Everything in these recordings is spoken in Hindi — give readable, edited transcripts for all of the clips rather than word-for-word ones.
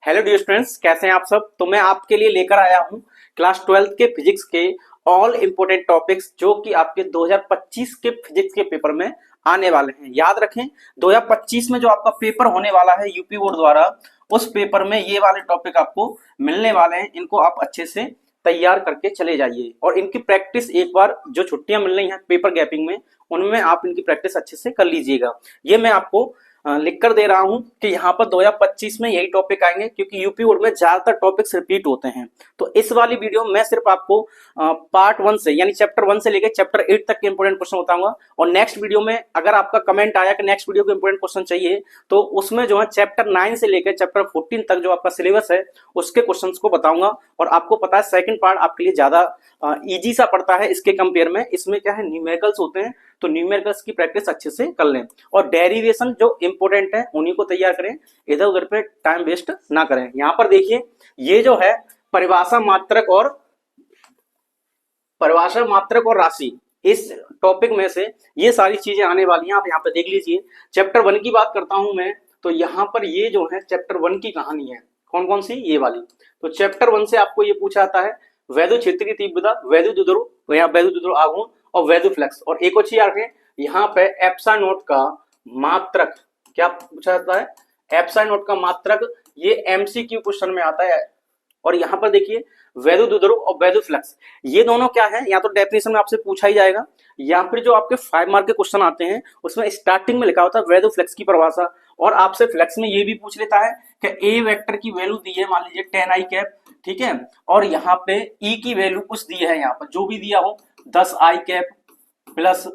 हेलो डियर स्टूडेंट्स, कैसे हैं आप सब। तो मैं आपके लिए लेकर आया हूं क्लास 12th के फिजिक्स के ऑल इंपोर्टेंट टॉपिक्स जो कि आपके 2025 के फिजिक्स के पेपर में आने वाले हैं। याद रखें, 2025 में जो आपका पेपर होने वाला है यूपी बोर्ड द्वारा, उस पेपर में ये वाले टॉपिक आपको मिलने वाले हैं। इनको आप अच्छे से तैयार करके चले जाइए और इनकी प्रैक्टिस एक बार जो छुट्टियां मिल रही हैं पेपर गैपिंग में, उनमें आप इनकी प्रैक्टिस अच्छे से कर लीजिएगा। ये मैं आपको लिख कर दे रहा हूं कि यहाँ पर 2025 में यही टॉपिक आएंगे, क्योंकि यूपी बोर्ड में ज्यादातर टॉपिक्स रिपीट होते हैं। तो इस वाली वीडियो में मैं सिर्फ आपको पार्ट 1 से यानी चैप्टर 1 से लेकर चैप्टर 8 तक के इंपोर्टेंट क्वेश्चन बताऊंगा। और नेक्स्ट वीडियो में अगर आपका कमेंट आया कि नेक्स्ट वीडियो के इंपोर्टेंट क्वेश्चन चाहिए, तो उसमें जो है चैप्टर 9 से लेकर चैप्टर 14 तक जो आपका सिलेबस है उसके क्वेश्चन को बताऊंगा। और आपको पता है सेकंड पार्ट आपके लिए ज्यादा इजी सा पड़ता है इसके कंपेयर में। इसमें क्या है, न्यूमेरिकल्स होते हैं, तो न्यूमेरिकल्स की प्रैक्टिस अच्छे से कर लें और डेरिवेशन जो इंपोर्टेंट है उन्हीं को तैयार करें, इधर उधर पे टाइम वेस्ट ना करें। यहां पर देखिए, ये जो है परिभाषा मात्रक और राशि, इस टॉपिक में से ये सारी चीजें आने वाली हैं। आप यहाँ पे देख लीजिए। चैप्टर 1 की बात करता हूं मैं, तो यहाँ पर ये जो है चैप्टर 1 की कहानी है। कौन कौन सी? ये वाली। तो चैप्टर 1 से आपको ये पूछा जाता है वैद्युत क्षेत्र की तीव्रता, वैद्युत द्रुव, यहाँ वैद्युत द्रुव आघूर्ण और वैद्युत फ्लक्स। और एक और चीज याद रखें, यहाँ पे एप्सिलॉन नॉट का मात्रक क्या पूछा जाता है? एप्सिलॉन नॉट का मात्रक, ये एमसीक्यू क्वेश्चन में आता है। और यहाँ पर देखिए वैद्युत द्रुव और वैद्युत फ्लक्स, ये दोनों क्या है, या तो डेफिनेशन में आपसे पूछा ही जाएगा, या फिर जो आपके 5 मार्क के क्वेश्चन आते हैं उसमें स्टार्टिंग में लिखा होता है वैद्युत फ्लक्स की परिभाषा। और आपसे फ्लक्स में ये भी पूछ लेता है कि ए वेक्टर की वैल्यू दी है, मान लीजिए 10 आई कैप, ठीक है, और यहाँ पे ई की वैल्यू कुछ दी है, यहाँ पर जो भी दिया हो 10 आई कैप प्लस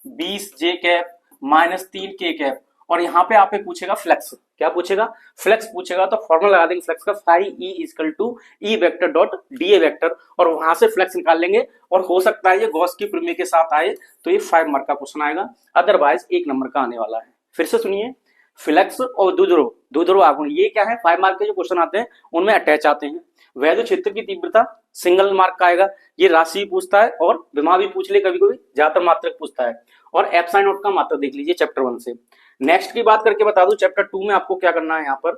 20 जे कैप माइनस 3 के कैप। और यहाँ पे आपसे पूछेगा फ्लक्स, क्या पूछेगा? फ्लक्स पूछेगा। तो फॉर्मूला लगा देंगे फ्लक्स का, phi E equal to E vector dot D A vector, और वहां से फ्लक्स निकाल लेंगे। और हो सकता है ये गॉस की प्रमेय के साथ आए तो ये 5 मार्क का क्वेश्चन आएगा, अदरवाइज 1 नंबर का आने वाला है। फिर से सुनिए, फ्लक्स और द्विध्रुव आघूर्ण, ये क्या है, 5 मार्क के जो क्वेश्चन आते हैं उनमें अटैच आते हैं। वैद्युत क्षेत्र की तीव्रता सिंगल मार्क का आएगा, ये राशि पूछता है और विमा भी पूछ ले, कभी कभी ज्यादातर मात्रक पूछता है। और एप्सिलॉन नॉट का मात्रक देख लीजिए चैप्टर 1 से। नेक्स्ट की बात करके बता दूं, चैप्टर 2 में आपको क्या करना है। यहाँ पर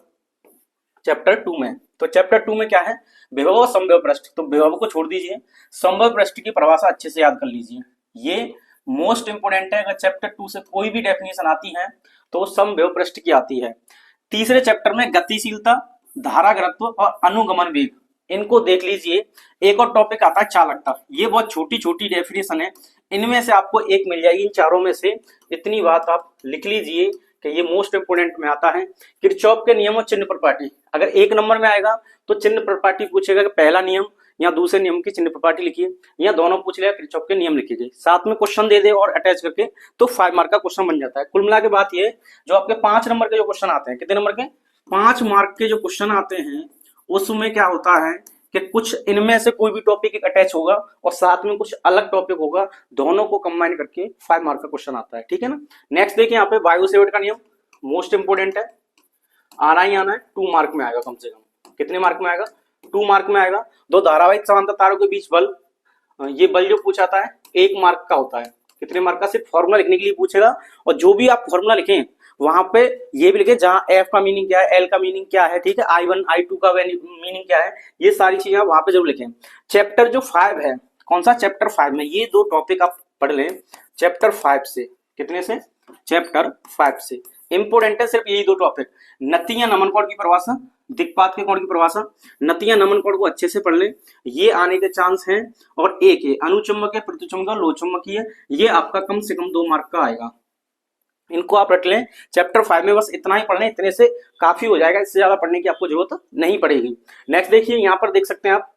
चैप्टर 2 में, तो चैप्टर 2 में क्या है, विभव और संभव पृष्ठ। तो विभव को छोड़ दीजिए, संभव पृष्ठ की परिभाषा अच्छे से याद कर लीजिए, ये मोस्ट इंपोर्टेंट है। अगर चैप्टर 2 से कोई भी डेफिनेशन आती है तो संभव पृष्ठ की आती है। तीसरे चैप्टर में गतिशीलता, धारा घनत्व और अनुगमन वेग, इनको देख लीजिए। एक और टॉपिक आता है चालकता, ये बहुत छोटी छोटी डेफिनेशन है, इनमें से आपको एक मिल जाएगी। इन चारों में से इतनी बात आप लिख लीजिए कि ये मोस्ट इंपोर्टेंट में आता है। किरचॉफ के नियम और चिन्ह प्रपाटी, अगर 1 नंबर में आएगा तो चिन्ह प्रपाटी पूछेगा कि पहला नियम या दूसरे नियम की चिन्ह प्रपाटी लिखिए, या दोनों पूछ लेगा किरचॉफ के नियम लिखिए, साथ में क्वेश्चन दे दे और अटैच करके, तो 5 मार्क का क्वेश्चन बन जाता है। कुल मिला के बात ये, जो आपके 5 नंबर के जो क्वेश्चन आते हैं, कितने नंबर के? 5 मार्क के जो क्वेश्चन आते हैं, उसमें क्या होता है कि कुछ इनमें से कोई भी टॉपिक अटैच होगा और साथ में कुछ अलग टॉपिक होगा, दोनों को कंबाइन करके 5 मार्क का क्वेश्चन आता है, ठीक है ना। नेक्स्ट देखिए, यहाँ पे वायु सेवर्ट का नियम मोस्ट इंपोर्टेंट है, आना ही आना है, 2 मार्क में आएगा कम से कम। कितने मार्क में आएगा? 2 मार्क में आएगा। दो धारावाहिक समांतर तारों के बीच बल, ये बल जो पूछाता है 1 मार्क का होता है। कितने मार्क का? सिर्फ फॉर्मूला लिखने के लिए पूछेगा, और जो भी आप फॉर्मूला लिखें वहां पे ये भी लिखे जहां एफ का मीनिंग क्या है, एल का मीनिंग क्या है, ठीक है, I1 I2 का मीनिंग क्या है, ये सारी चीजें वहां पे जरूर लिखें। चैप्टर जो 5 है, कौन सा? चैप्टर 5 में ये 2 टॉपिक आप पढ़ लें चैप्टर 5 से। कितने से? चैप्टर 5 से इंपोर्टेंट है सिर्फ यही 2 टॉपिक। नतीया नमन कोण की परिभाषा, दिक्पात के कोण की परिभाषा, नतीया नमन कोण को अच्छे से पढ़ ले, ये आने के चांस हैं। और एक है अनुचुंबकीय, प्रतिचुंबकीय, लोहचुंबकीय, ये आपका कम से कम 2 मार्क का आएगा। इनको आप रख लें। चैप्टर 5 में बस इतना ही पढ़ना है, इतने से काफी हो जाएगा, इससे ज्यादा पढ़ने की आपको जरूरत नहीं पड़ेगी। नेक्स्ट देखिए, यहाँ पर देख सकते हैं आप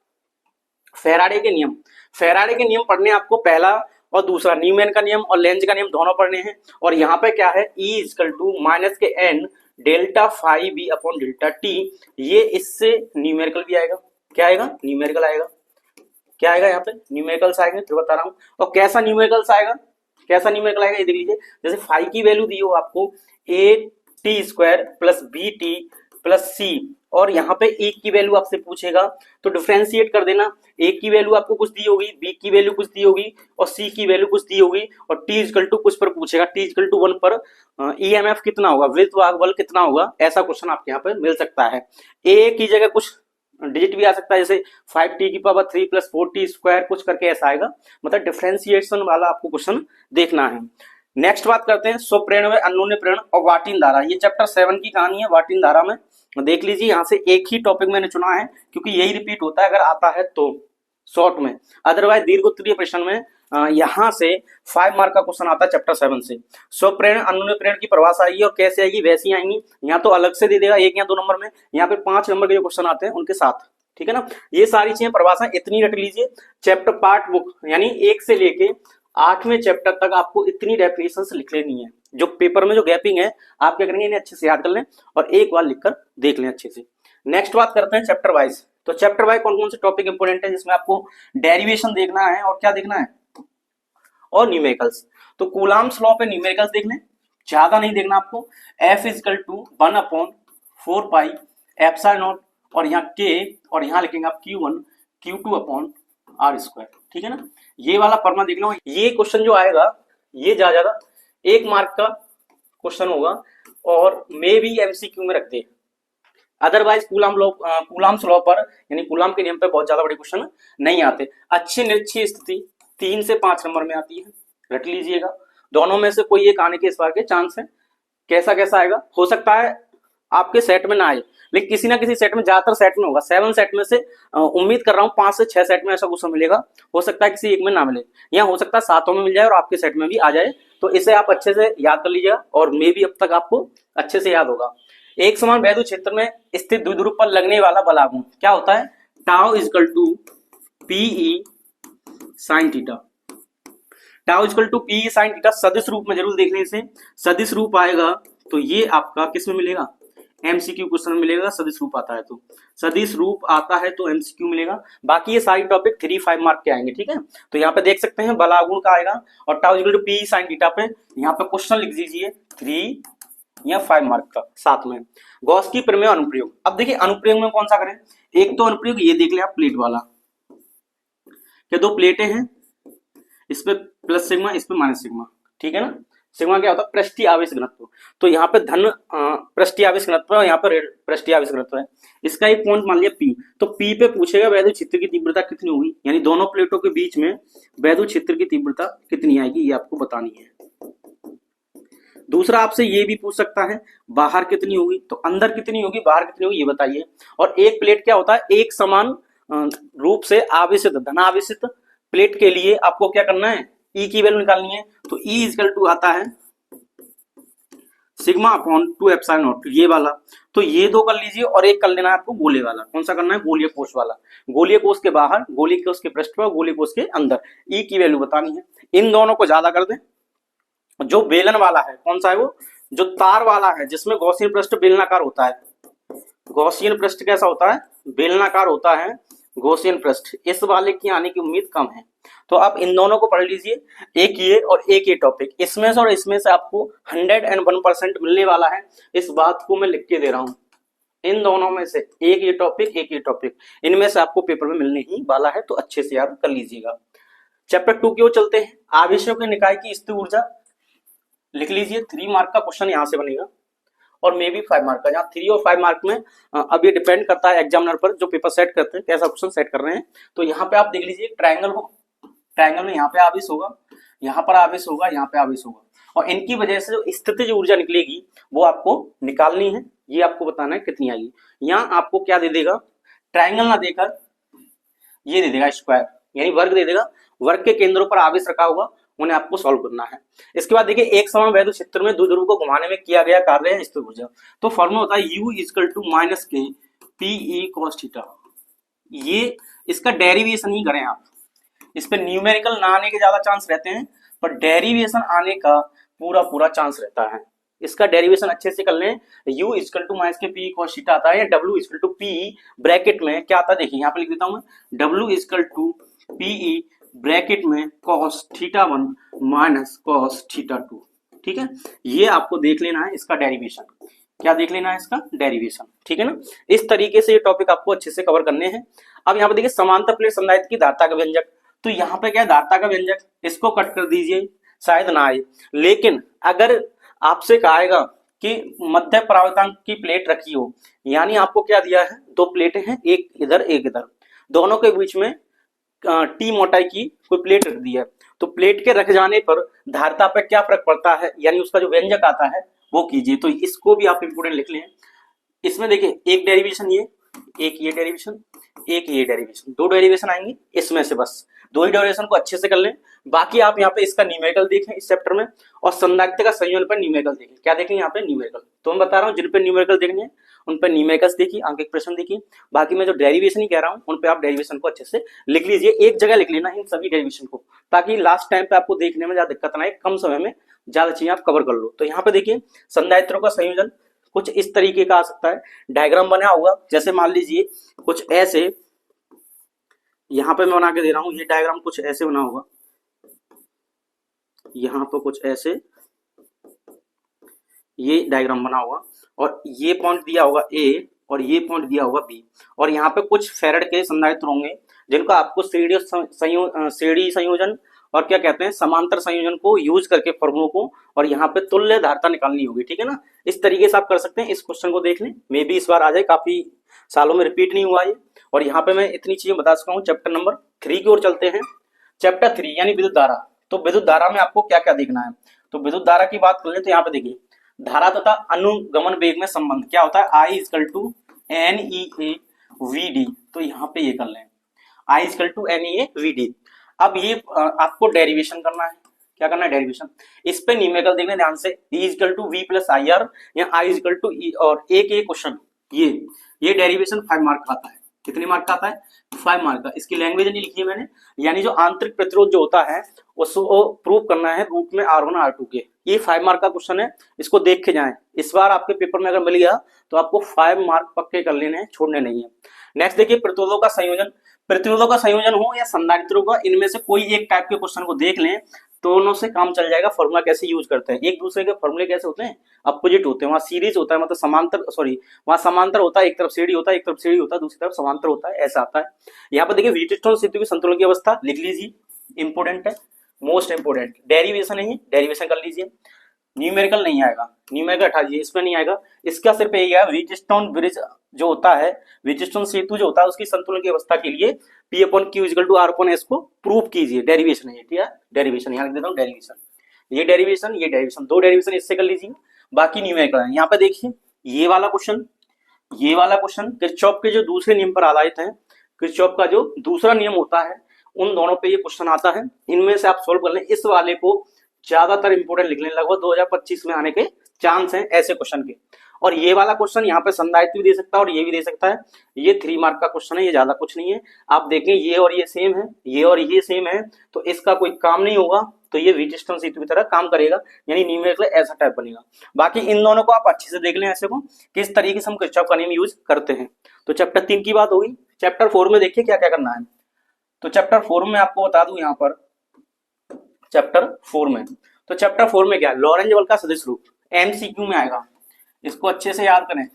फैराडे के नियम। फैराडे के नियम पढ़ने आपको, पहला और दूसरा, न्यूमैन का नियम और लेंज का नियम दोनों पढ़ने हैं। और यहाँ पे क्या है, E इक्वल टू माइनस के n delta phi B upon delta T, ये इससे न्यूमेरिकल भी आएगा। क्या आएगा? न्यूमेरिकल आएगा। क्या आएगा? यहाँ पे न्यूमेरिकल्स आएंगे, फिर बता रहा हूँ। और कैसा न्यूमेरिकल्स आएगा, कैसा न्यूमेरिकल आएगा ये देख लीजिए। जैसे फाई की वैल्यू दी हो आपको a t square plus b t plus c, और यहाँ पे ए की वैल्यू आपसे पूछेगा तो डिफरेंशिएट कर देना। ए की वैल्यू आपको कुछ दी होगी, बी की वैल्यू कुछ दी होगी और सी की वैल्यू कुछ दी होगी और टी इक्वल टू कुछ पर पूछेगा, टी इक्वल टू 1 पर ईएमएफ कितना होगा, विद्युत वाहक बल कितना होगा, ऐसा क्वेश्चन आपके यहाँ पे मिल सकता है। ए की जगह कुछ डिजिट भी आ सकता है, जैसे 5t की पावर 3 प्लस 4t स्क्वायर कुछ करके ऐसा आएगा, मतलब डिफरेंशिएशन वाला आपको क्वेश्चन देखना है। नेक्स्ट बात करते हैं स्वप्रेरण व अन्योन्य प्रेरण और वाटिन धारा। ये चैप्टर 7 की कहानी है वाटिन धारा में। देख लीजिए, यहाँ से एक ही टॉपिक मैंने चुना है क्योंकि यही रिपीट होता है अगर आता है तो शॉर्ट में, अदरवाइज दीर्घ उत्तरीय प्रश्न में यहाँ से 5 मार्क का क्वेश्चन आता है चैप्टर 7 से। स्वप्रेरण अन्योन्य प्रेरण की परिभाषा आएगी और कैसे आएगी वैसी आएंगी, यहाँ तो अलग से दे देगा 1 या 2 नंबर में, यहाँ पे 5 नंबर के जो क्वेश्चन आते हैं उनके साथ, ठीक है ना। ये सारी चीजें परिभाषा इतनी रख लीजिए। चैप्टर पार्ट बुक यानी 1 से लेके 8वें चैप्टर तक आपको इतनी डेफिनेशंस लिख लेनी है। जो पेपर में जो गैपिंग है आप क्या करेंगे, इन्हें अच्छे से याद कर लें और एक बार लिखकर देख लें अच्छे से। नेक्स्ट बात करते हैं चैप्टर वाइज। तो चैप्टर वाइज कौन कौन से टॉपिक इंपोर्टेंट है जिसमें आपको डेरिवेशन देखना है और क्या देखना है, और न्यूमेरिकल्स। तो कूलम्ब्स लॉ पे न्यूमेरिकल्स देख लें, ज्यादा नहीं देखना आपको। F equal to 1/4 pi epsilon naught और यहाँ K और यहाँ लिखेंगे आप Q1 Q2 upon R square, ठीक है ना। ये वाला फॉर्मूला देख लो। ये क्वेश्चन जो आएगा ये ज्यादा 1 मार्क का क्वेश्चन होगा और मे भी MCQ में रख दे, अदरवाइज कूलम्ब्स लॉ पर यानी कूलम्ब के नियम पे बहुत ज्यादा बड़े क्वेश्चन नहीं आते। अच्छी निरक्षीय स्थिति 3 से 5 नंबर में आती है, रट लीजिएगा। दोनों में से कोई एक आने के इस बार के चांस है। कैसा कैसा आएगा, हो सकता है आपके सेट में ना आए लेकिन किसी ना किसी सेट में, ज्यादातर सेट में होगा। 7 सेट में से उम्मीद कर रहा हूँ 5 से 6 सेट में ऐसा क्वेश्चन मिलेगा। हो सकता है किसी एक में ना मिले, या हो सकता है 7 में मिल जाए और आपके सेट में भी आ जाए। तो इसे आप अच्छे से याद कर लीजिएगा और मे भी अब तक आपको अच्छे से याद होगा। एक समान वैद्युत क्षेत्र में स्थित द्विध्रुव पर लगने वाला बलागुण क्या होता है, tau equal to PE sine theta. Tau equal to PE sine theta सदिश रूप में जरूर देख लें इसे। सदिश रूप आएगा तो ये आपका किस में मिलेगा, MCQ क्वेश्चन में मिलेगा। सदिश रूप आता है तो, सदिश रूप आता है तो MCQ मिलेगा। बाकी ये सारी टॉपिक 3-5 मार्क के आएंगे, ठीक है। तो यहाँ पे देख सकते हैं बलागुण का आएगा और tau equal to PE sine theta पे यहाँ पे क्वेश्चन लिख दीजिए 3 या 5 मार्क का साथ में। गॉस की प्रमेय अनुप्रयोग। अब देखिए अनुप्रयोग में कौन सा करें, एक तो अनुप्रयोग ये देख ले आप प्लेट वाला, क्या 2 प्लेटें हैं, इस पे प्लस सिग्मा इस पे माइनस सिग्मा, ठीक है ना। सिग्मा क्या होता है, पृष्ठीय आवेश घनत्व। तो यहाँ पे धन पृष्ठीय आवेश घनत्व है, यहाँ पे ऋण पृष्ठीय आवेश घनत्व है। इसका एक पॉइंट मान लिया P, तो P पे पूछेगा वैद्युत क्षेत्र की तीव्रता कितनी होगी, यानी दोनों प्लेटों के बीच में वैद्युत क्षेत्र की तीव्रता कितनी आएगी ये आपको बतानी है। दूसरा आपसे ये भी पूछ सकता है बाहर कितनी होगी, तो अंदर कितनी होगी बाहर कितनी होगी ये बताइए। और एक प्लेट क्या होता है, एक समान रूप से आवेशित धनावेशित प्लेट के लिए आपको क्या करना है, E की वैल्यू निकालनी है। तो E इक्वल टू आता है सिग्मा अपॉन 2 एप्सिलॉन नॉट, ये वाला। तो ये 2 कर लीजिए और एक कर लेना है आपको गोले वाला। कौन सा करना है, गोलीय कोष वाला। गोलीय कोष के बाहर, गोलीय कोष के पृष्ठ पर, गोलीय कोष के अंदर E की वैल्यू बतानी है। इन दोनों को ज्यादा कर दें। जो बेलन वाला है कौन सा है, वो जो तार वाला है जिसमें गॉसियन पृष्ठ बेलनाकार होता है। गॉसियन पृष्ठ कैसा होता है, बेलनाकार होता है गॉसियन पृष्ठ। इस वाले की आने की उम्मीद कम है। तो आप इन दोनों को पढ़ लीजिए, एक ये और एक ये टॉपिक। इसमें से और इसमें से आपको 101% मिलने वाला है, इस बात को मैं लिख के दे रहा हूं। इन दोनों में से एक ये टॉपिक एक ये टॉपिक, इनमें से आपको पेपर में मिलने ही वाला है, तो अच्छे से याद कर लीजिएगा। चैप्टर 2 की ओर चलते हैं। आवेशों के निकाय की स्थिर ऊर्जा लिख लीजिए। 3 मार्क का क्वेश्चन यहां से बनेगा और मे भी 5 मार्क का। जहां 3 और 5 मार्क में अब ये डिपेंड करता है एग्जामिनर पर, जो पेपर सेट करते हैं कैसा क्वेश्चन सेट कर रहे हैं। तो यहाँ पे आप देख लीजिए ट्रायंगल हो, ट्रायंगल में यहाँ पे आवेश होगा, यहाँ पर आवेश होगा, यहाँ पे आवेश होगा, और इनकी वजह से जो स्थितिज ऊर्जा निकलेगी वो आपको निकालनी है। ये आपको बताना है कितनी आएगी। यहाँ आपको क्या दे देगा, ट्रायंगल ना देकर ये दे देगा स्क्वायर, यानी वर्ग दे देगा। वर्ग के केंद्रों पर आवेश रखा होगा, उन्हें आपको सॉल्व करना है। इसके बाद देखिए एक समान वैद्युत क्षेत्र में द्विध्रुव को घुमाने में किया गया कार्य है स्थिर ऊर्जा। तो फॉर्मूला होता है U इक्वल टू माइनस के PE cos थीटा। ये इसका डेरिवेशन ही करें आप। इस पे न्यूमेरिकल ना आने के ज्यादा चांस रहते हैं, पर डेरिवेशन आने का पूरा चांस रहता है। इसका डेरिवेशन अच्छे से कर लें। U इक्वल टू माइनस के PE cos थीटा आता है, या W equal to PE bracket में क्या आता है देखिए, यहाँ पे लिख देता हूं मैं, W equal to PE bracket में cos थीटा 1 माइनस cos थीटा 2, ठीक है। ये आपको देख लेना है इसका डेरिवेशन क्या देख लेना है इसका, डेरिवेशन, ठीक है ना। इस तरीके से ये टॉपिक आपको अच्छे से कवर करने हैं। अब यहाँ पे देखिए समांतर प्लेट संधारित्र की धारता का व्यंजक, तो यहाँ पे क्या है, धारता का व्यंजक, इसको कट कर दीजिए, शायद ना आए, लेकिन अगर आपसे कहेगा कि मध्य परावर्तनांक की प्लेट रखी हो, यानी आपको क्या दिया है, दो प्लेटें हैं, एक इधर एक इधर, दोनों के बीच में टी मोटाई की कोई प्लेट रख दी है, तो प्लेट के रख जाने पर धारता पर क्या फर्क पड़ता है, यानी उसका जो व्यंजक आता है वो कीजिए। तो इसको भी आप इंपोर्टेंट लिख लें। इसमें देखिए एक डेरिवेशन ये, एक ये डेरिवेशन, एक ये डेरिवेशन, दो डेरिवेशन आएंगे इसमें से, बस दो ही डेरिवेशन को अच्छे से कर लें। बाकी आप यहाँ पे इसका न्यूमेरिकल देखें इस चैप्टर में, और संधारित्र का संयोजन पर न्यूमेरिकल देखें। क्या देखें यहाँ पे, न्यूमेरिकल। तो मैं बता रहा हूँ जिन पे न्यूमेरिकल देखने हैं उन पे न्यूमेरिकल्स देखिए, आगे एक प्रश्न देखिए। बाकी मैं जो डेरिवेशन ही कह रहा हूँ उन पे आप डेरिवेशन को अच्छे से लिख लीजिए, एक जगह लिख लेना इन सभी डेरिवेशन को, ताकि लास्ट टाइम पे आपको देखने में ज्यादा दिक्कत ना आए, कम समय में ज्यादा चीजें आप कवर कर लो। तो यहाँ पे देखिए संधारित्रों का संयोजन कुछ इस तरीके का आ सकता है, डायग्राम बना होगा, जैसे मान लीजिए कुछ ऐसे, यहाँ पे मैं बना के दे रहा हूं, ये डायग्राम कुछ ऐसे बना होगा, यहाँ पर कुछ ऐसे ये डायग्राम बना होगा, और ये पॉइंट दिया होगा ए और ये पॉइंट दिया होगा बी, और यहाँ पे कुछ फैराड के संधारित्र होंगे जिनका आपको श्रेणी संयोजन और क्या कहते हैं समांतर संयोजन को यूज करके फॉर्मूलों को, और यहाँ पे तुल्य धारता निकालनी होगी, ठीक है ना। इस तरीके से आप कर सकते हैं। इस क्वेश्चन को देख लें, मे भी इस बार आ जाए, काफी सालों में रिपीट नहीं हुआ ये। और यहाँ पे मैं इतनी चीजें बता सका हूँ। चैप्टर नंबर 3 की ओर चलते हैं। चैप्टर 3 यानी विद्युत धारा। तो विद्युत धारा में आपको क्या क्या देखना है, तो विद्युत धारा की बात कर लें तो यहाँ पे देखिए धारा तथा अनुगमन वेग में संबंध क्या होता है, I = NEA VD। तो यहाँ पे ये कर लें, I = NEA VD। अब ये आपको डेरिवेशन करना है, क्या करना है, डेरिवेशन। इस पे न्यूमेरिकल देखना ध्यान से, E = V + IR या I = E, और एक क्वेश्चन ये डेरिवेशन 5 मार्क का आता है। कितने मार्क का आता है, 5 मार्क का। इसकी लैंग्वेज नहीं लिखी है मैंने, यानी जो आंतरिक प्रतिरोध जो होता है उसको प्रूव करना है रूट में R1 R2 के। ये 5 मार्क का क्वेश्चन है, इसको देख के जाएं। इस बार आपके पेपर में अगर मिल गया तो आपको 5 मार्क पक्के कर लेने हैं, छोड़ने नहीं है। नेक्स्ट देखिए प्रतिरोधों का संयोजन। प्रतिरोधों का संयोजन हो या संधारित्रों का, इनमें से कोई एक टाइप के क्वेश्चन को देख लें, दोनों से काम चल जाएगा। फॉर्मूला कैसे यूज करते हैं, एक दूसरे के फॉर्मूले कैसे होते हैं, अपोजिट होते हैं। वहां सीरीज होता है, मतलब समांतर, सॉरी वहां समांतर होता है, एक तरफ सीढ़ी होता है, एक तरफ सीढ़ी होता है, दूसरी तरफ समांतर होता है, ऐसा आता है। यहाँ पर देखिए व्हीटस्टोन सेतु की संतुलन की अवस्था लिख लीजिए, इंपोर्टेंट है, मोस्ट इंपोर्टेंट। डेरिवेशन नहीं है, डेरिवेशन कर लीजिए। न्यूमेरिकल नहीं आएगा, न्यूमेरिकल हटा दीजिए, इसमें नहीं आएगा। इसका सिर्फ यही है, व्हीटस्टोन ब्रिज जो होता है, व्हीटस्टोन सेतु जो होता है, उसकी संतुलन की अवस्था के लिए P/Q = R/S को प्रूव कीजिए। डेरिवेशन है, ठीक है, डेरिवेशन यहाँ लिख देता हूँ, डेरिवेशन। ये डेरिवेशन, ये डेरिवेशन, दो डेरिवेशन इससे कर लीजिए, बाकी न्यूमेरिकल है। यहाँ पे देखिए ये वाला क्वेश्चन, ये वाला क्वेश्चन किरचॉफ के जो दूसरे नियम पर आधारित है, किरचॉफ का जो दूसरा नियम होता है, उन दोनों पे ये क्वेश्चन आता है। इनमें से आप सोल्व कर लें। इस वाले को ज्यादातर इंपोर्टेंट लिख लें, लगभग 2025 में आने के चांस हैं ऐसे क्वेश्चन के। और ये वाला क्वेश्चन यहाँ पे संधारित्र भी दे सकता है और ये भी दे सकता है। ये 3 मार्क का क्वेश्चन है, ये ज्यादा कुछ नहीं है। आप देखें ये और ये सेम है, ये और ये सेम है, तो इसका कोई काम नहीं होगा, तो ये व्हीटस्टोन सेतु की तरह काम करेगा, यानी न्यूमेरिकल ऐसा टाइप बनेगा। बाकी इन दोनों को आप अच्छे से देख लें, ऐसे को किस तरीके से हम किरचॉफ का नियम यूज करते हैं। तो चैप्टर 3 की बात होगी। चैप्टर 4 में देखिए क्या क्या करना है। तो चैप्टर 4 में आपको बता दूं, यहाँ पर चैप्टर 4 में, तो चैप्टर 4 में क्या है, लॉरेंज बल का सदिश रूप, MCQ में आएगा। इसको अच्छे से याद करें,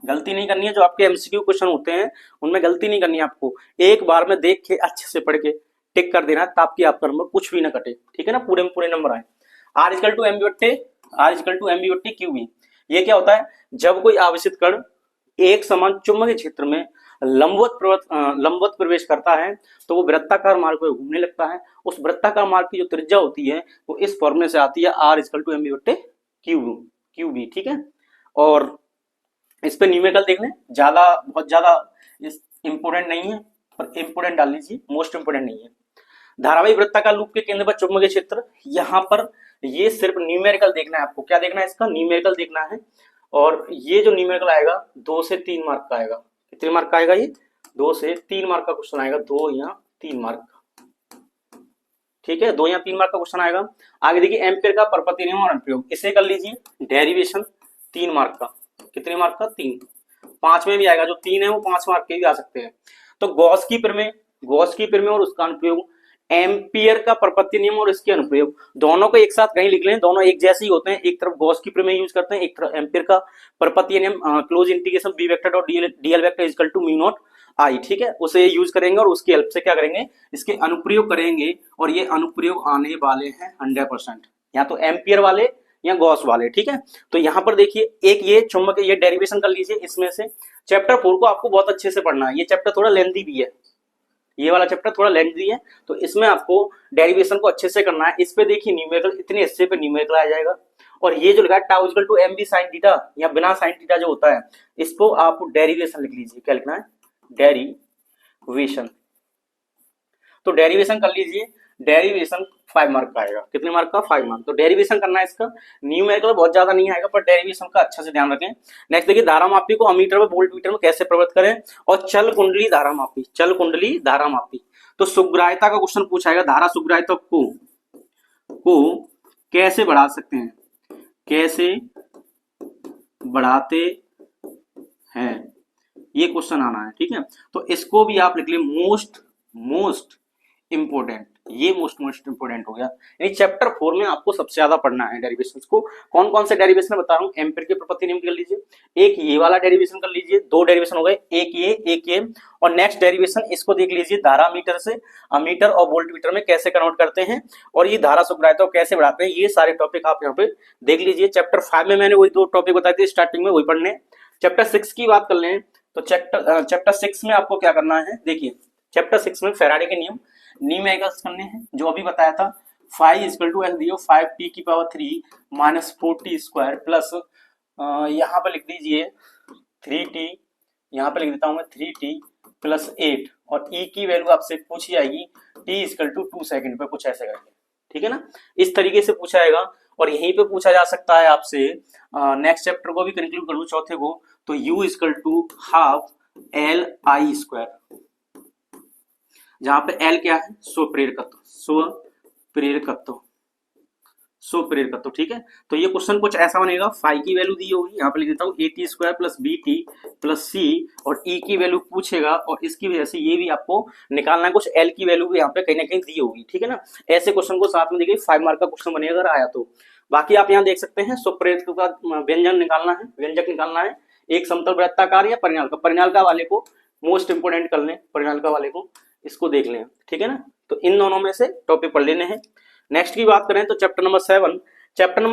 गलती नहीं करनी है। जो आपके MCQ क्वेश्चन होते हैं उनमें गलती नहीं करनी है आपको, एक बार में देख के अच्छे से पढ़ के टिक कर देना, ताकि आपका नंबर कुछ भी ना कटे, ठीक है ना, पूरे में पूरे नंबर आए। R = MB/QB। ये क्या होता है, जब कोई आवेशित कण एक समान चुंबकीय क्षेत्र में लंबवत प्रवेश करता है तो वो वृत्ताकार मार्ग पर घूमने लगता है। उस वृत्ताकार मार्ग की जो त्रिज्या होती है वो इस फॉर्मूले से आती है, R = MB/QB, ठीक है। और इस पे न्यूमेरिकल देख लें, बहुत ज्यादा इंपोर्टेंट नहीं है, पर इंपोर्टेंट डाल लीजिए, मोस्ट इंपोर्टेंट नहीं है। धारावाही वृत्ताकार लूप के केंद्र पर चुंबकीय क्षेत्र, यहाँ पर ये सिर्फ न्यूमेरिकल देखना है आपको। क्या देखना है, इसका न्यूमेरिकल देखना है। और ये जो न्यूमेरिकल आएगा 2 से 3 मार्क का आएगा। कितने मार्क का आएगा, ये 2 से 3 मार्क का क्वेश्चन आएगा, 2 या 3 मार्क का, ठीक है, 2 या 3 मार्क का क्वेश्चन आएगा। आगे देखिए एम्पीयर का परपति नियम और अनुप्रयोग, इसे कर लीजिए। डेरिवेशन 3 मार्क का, कितने मार्क का, 3। 5 में भी आएगा, जो 3 है वो 5 मार्क के भी आ सकते हैं। तो गॉस की प्रमेय और उसका अनुप्रयोग, एम्पियर का परपत्य नियम और इसके अनुप्रयोग, दोनों को एक साथ कहीं लिख लें, दोनों एक जैसे ही होते हैं। एक तरफ गॉस की प्रमेय यूज करते हैं, एक तरफ एम्पियर का परपत्य नियम, close integration b vector dot dl vector is equal to mu naught I, ठीक है, उसे यूज करेंगे और उसकी हेल्प से क्या करेंगे, इसके अनुप्रयोग करेंगे। और ये अनुप्रयोग आने वाले हैं 100%, या तो एम्पियर वाले या गॉस वाले, ठीक है। तो यहाँ पर देखिए एक ये चुंबक, ये डेरिवेशन कर लीजिए इसमें से। चैप्टर 4 को आपको बहुत अच्छे से पढ़ना है, ये चैप्टर थोड़ा लेंथी भी है, ये वाला चैप्टर थोड़ा लेंथी है, तो इसमें आपको डेरिवेशन को अच्छे से करना है। इस पे देखिए न्यूमेरिकल, इतने हिस्से पे न्यूमेरिकल आ जाएगा, और ये जो लिखा है tau equal to M B sine थीटा या बिना साइन थीटा जो होता है, इसको आप डेरिवेशन लिख लीजिए। क्या लिखना है, डेरिवेशन। तो डेरिवेशन कर लीजिए, डेरिवेशन 5 मार्क का आएगा। कितने मार्क का, 5 मार्क। तो डेरिवेशन करना है इसका, न्यूमेरिकल बहुत ज्यादा नहीं आएगा, पर डेरिवेशन का अच्छा से ध्यान रखें। नेक्स्ट देखिए धारा मापी को अमीटर में वोल्ट मीटर में कैसे प्रवृत्त करें, और चल कुंडली धारा मापी, चल कुंडली धारा मापी। तो सुग्राह्यता का क्वेश्चन पूछा जाएगा, धारा सुग्राह्यता को कैसे बढ़ा सकते हैं, कैसे बढ़ाते हैं, ये क्वेश्चन आना है, ठीक है। तो इसको भी आप लिख लें मोस्ट इंपोर्टेंट, ये मोस्ट इंपोर्टेंट हो गया। यानी चैप्टर 4 में आपको सबसे ज्यादा पढ़ना है डेरिवेशंस को। कौन कौन से डेरिवेशन बता रहा हूं, एम्पियर के प्रपत्ति नियम कर लीजिए, एक ये वाला डेरिवेशन कर लीजिए, 2 डेरिवेशन हो गए, एक ये। और नेक्स्ट डेरिवेशन इसको देख लीजिए, धारा मीटर से अमीटर और वोल्ट मीटर में कैसे कन्वर्ट करते हैं, और ये धारा सुग्राह्यता कैसे बढ़ाते हैं, ये सारे टॉपिक आप यहाँ पे देख लीजिए। चैप्टर 5 में मैंने वही 2 टॉपिक बताए थे स्टार्टिंग में, वही पढ़ने। चैप्टर 6 की बात कर लें तो चैप्टर 6 में आपको क्या करना है, देखिए चैप्टर 6 में फैराडे के नियम न्यूमेरिकल्स करने हैं, जो अभी बताया था। 5 इक्वल टू एल दियो 5t की power 3 minus 4t square plus यहाँ पर लिख दीजिए 3t, यहाँ पे लिख देता हूँ मैं 3t प्लस 8, और e की वैल्यू आपसे पूछी जाएगी t इक्वल टू 2 सेकेंड पे, कुछ ऐसे करके, ठीक है ना। इस तरीके से पूछा जाएगा, और यहीं पे पूछा जा सकता है आपसे। नेक्स्ट चैप्टर को भी कंक्लूड करूँ, चौथे को, तो u equal to half L I square, जहां पे L क्या है, स्वप्रेरकत्व, ठीक है। तो ये क्वेश्चन कुछ ऐसा बनेगा, फाई की वैल्यू दी होगी, यहाँ पे लिख देता हूँ a square plus b t plus c, और ई की वैल्यू पूछेगा, और इसकी वजह से ये भी आपको निकालना है, कुछ एल की वैल्यू भी यहाँ पे कहीं ना कहीं दी होगी, ठीक है ना। ऐसे क्वेश्चन को साथ में देखिए 5 मार्क का क्वेश्चन बनेगा अगर आया तो। बाकी आप यहाँ देख सकते हैं, स्वप्रेरकत्व का व्यंजन निकालना है, व्यंजक निकालना है, एक समतल वृत्ताकार या परिणालका वाले को मोस्ट इंपोर्टेंट कर लें, परिणालका वाले को इसको देख लें, ठीक है ना। तो इन दोनों में से टॉपिक पढ़ लेने हैं। नेक्स्ट की बात करें तो चैप्टर नंबर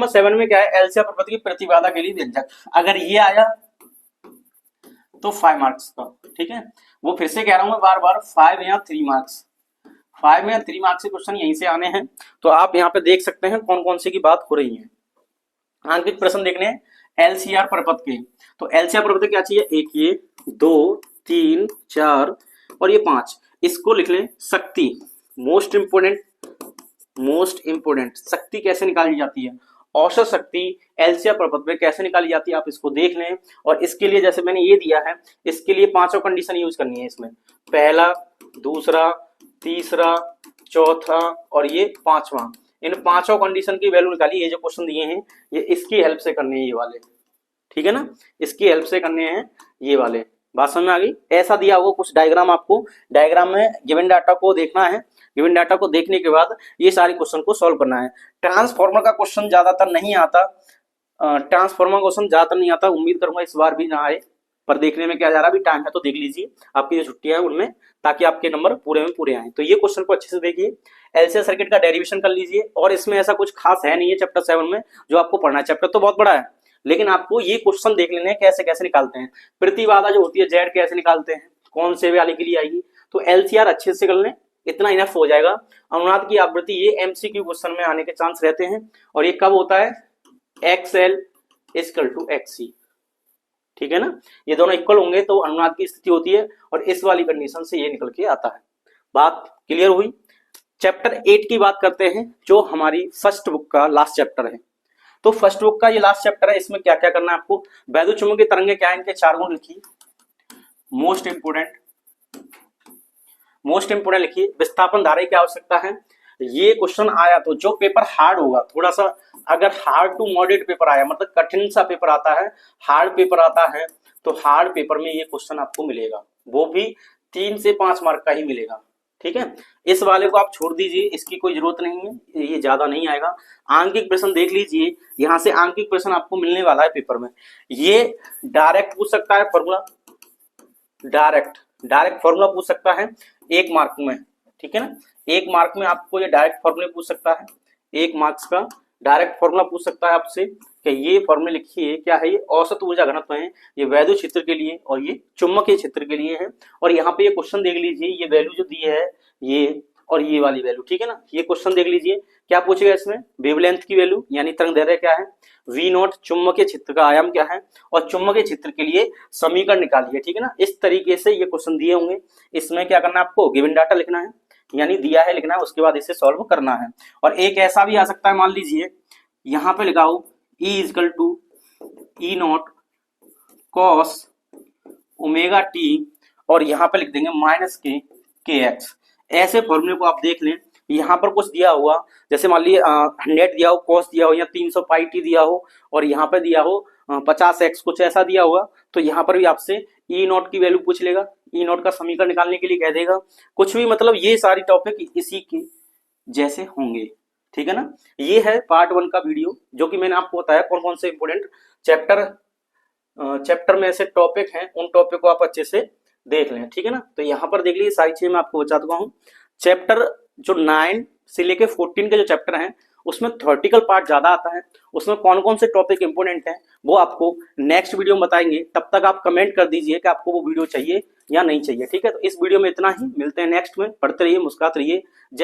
7 में क्या है, एलसीआर प्रपत्र की प्रतिबाधा के लिए व्यंजक। अगर ये आया तो 5 मार्क्स का, ठीक है। वो फिर से कह रहा हूं मैं बार 5 या 3 मार्क्स, 5 या 3 मार्क्स के क्वेश्चन यहीं से आने हैं। तो आप यहाँ पे देख सकते हैं कौन कौन से की बात हो रही है। आंकित प्रश्न देखने हैं एलसीआर प्रपत्र के, तो एलसीआर प्रपत्र क्या चाहिए, एक ये, 2 3 4 और ये 5, इसको लिख लें शक्ति, मोस्ट इंपोर्टेंट शक्ति कैसे निकाली जाती है, औसत शक्ति एलसीआर प्रपत्र में कैसे निकाली जाती है, आप इसको देख लें। और इसके लिए जैसे मैंने ये दिया है, इसके लिए 5 कंडीशन यूज करनी है इसमें, पहला, दूसरा, तीसरा, चौथा और ये 5वां। इन 5 कंडीशन की वैल्यू निकाली, ये जो क्वेश्चन दिए हैं ये इसकी हेल्प से करने हैं ये वाले, ठीक है ना, इसकी हेल्प से करने हैं ये वाले। बात समझ में आ गई। ऐसा दिया होगा कुछ डायग्राम, आपको डायग्राम में गिवन डाटा को देखना है, गिवन डाटा को देखने के बाद ये सारे क्वेश्चन को सॉल्व करना है। ट्रांसफॉर्मर का क्वेश्चन ज्यादातर नहीं आता, उम्मीद करूंगा इस बार भी ना आए, पर देखने में क्या जा रहा है, अभी टाइम है तो देख लीजिए, आपकी जो छुट्टियां हैं उनमें, ताकि आपके नंबर पूरे में पूरे आए। तो ये क्वेश्चन को अच्छे से देखिए, एलसीआर सर्किट का डेरिवेशन कर लीजिए, और इसमें ऐसा कुछ खास है नहीं है चैप्टर 7 में जो आपको पढ़ना है। चैप्टर तो बहुत बड़ा है, लेकिन आपको ये क्वेश्चन देख लेने हैं कैसे कैसे निकालते हैं। प्रतिबाधा जो होती है जेड कैसे निकालते हैं, कौन से वाले के लिए आएगी, तो एलसीआर अच्छे से कर लें, इतना इनफ हो जाएगा। अनुनाद की आवृत्ति ये एमसीक्यू क्वेश्चन में आने के चांस रहते हैं, और ये कब होता है, XL इक्वल टू XC, ठीक है ना, ये दोनों इक्वल होंगे तो अनुनाद की स्थिति होती है, और इस वाली कंडीशन से ये निकल के आता है। बात क्लियर हुई। चैप्टर 8 की बात करते हैं, जो हमारी फर्स्ट बुक का लास्ट चैप्टर है। तो फर्स्ट बुक का ये लास्ट चैप्टर है, इसमें क्या क्या करना है आपको, वैद्युत चुंबकीय तरंगे क्या है, इनके 4 गुण लिखिए, मोस्ट इंपोर्टेंट लिखिए। विस्थापन धारा की आवश्यकता है, ये क्वेश्चन आया तो जो पेपर हार्ड होगा, थोड़ा सा अगर हार्ड टू मॉडरेट पेपर आया, मतलब कठिन सा पेपर आता है, हार्ड पेपर आता है, तो हार्ड पेपर में ये क्वेश्चन आपको मिलेगा, वो भी 3 से 5 मार्क का ही मिलेगा, ठीक है, इस वाले को आप छोड़ दीजिए, इसकी कोई जरूरत नहीं है, ये ज्यादा नहीं आएगा। आंकिक प्रश्न देख लीजिए, यहाँ से आंकिक प्रश्न आपको मिलने वाला है पेपर में। ये डायरेक्ट पूछ सकता है फॉर्मूला, डायरेक्ट फॉर्मूला पूछ सकता है 1 मार्क में, ठीक है ना, 1 मार्क में आपको ये डायरेक्ट फॉर्मूला पूछ सकता है, 1 मार्क्स का डायरेक्ट फॉर्मूला पूछ सकता है आपसे कि ये फॉर्मूला लिखिए, क्या है ये, औसत ऊर्जा घनत्व है, ये वैद्युत क्षेत्र के लिए और ये चुंबकीय क्षेत्र के लिए है। और यहाँ पे ये क्वेश्चन देख लीजिए, ये वैल्यू जो दी है ये और ये वाली वैल्यू, ठीक है ना, ये क्वेश्चन देख लीजिए क्या पूछेगा इसमें, वेवलेंथ की वैल्यू यानी तरंग दैर्ध्य क्या है, वी नॉट चुंबकीय क्षेत्र का आयाम क्या है, और चुंबकीय क्षेत्र के लिए समीकरण निकालिए, ठीक है ना। इस तरीके से ये क्वेश्चन दिए होंगे, इसमें क्या करना है आपको, गिवन डाटा लिखना है, यानी दिया है लिखना है, उसके बाद इसे सॉल्व करना है। और एक ऐसा भी आ सकता है, मान लीजिए यहाँ पे लिखाओ E equal to E naught cos omega T, और यहाँ पे लिख देंगे माइनस के एक्स। ऐसे फॉर्मूले को आप देख लें, यहाँ पर कुछ दिया हुआ, जैसे मान लीजिए 100 दिया हो, कॉस दिया हो, या 300 पाई टी दिया हो, और यहाँ पे दिया हो 50x, कुछ ऐसा दिया हुआ, तो यहाँ पर भी आपसे ई नॉट की वैल्यू पूछ लेगा, ई नॉट का समीकरण निकालने के लिए कह देगा, कुछ भी, मतलब ये सारी टॉपिक इसी के जैसे होंगे, ठीक है ना। ये है पार्ट 1 का वीडियो, जो कि मैंने आपको बताया कौन कौन से इंपोर्टेंट चैप्टर में ऐसे टॉपिक हैं, उन टॉपिक को आप अच्छे से देख लें, ठीक है ना। तो यहाँ पर देख लीजिए सारी चीजें मैं आपको बता चुका हूँ। चैप्टर जो 9 से लेके 14 के जो चैप्टर हैं, उसमें थ्योरेटिकल पार्ट ज्यादा आता है, उसमें कौन कौन से टॉपिक इंपोर्टेंट हैं वो आपको नेक्स्ट वीडियो में बताएंगे। तब तक आप कमेंट कर दीजिए कि आपको वो वीडियो चाहिए या नहीं चाहिए, ठीक है। तो इस वीडियो में इतना ही, मिलते हैं नेक्स्ट में, पढ़ते रहिए, मुस्कुराते रहिए।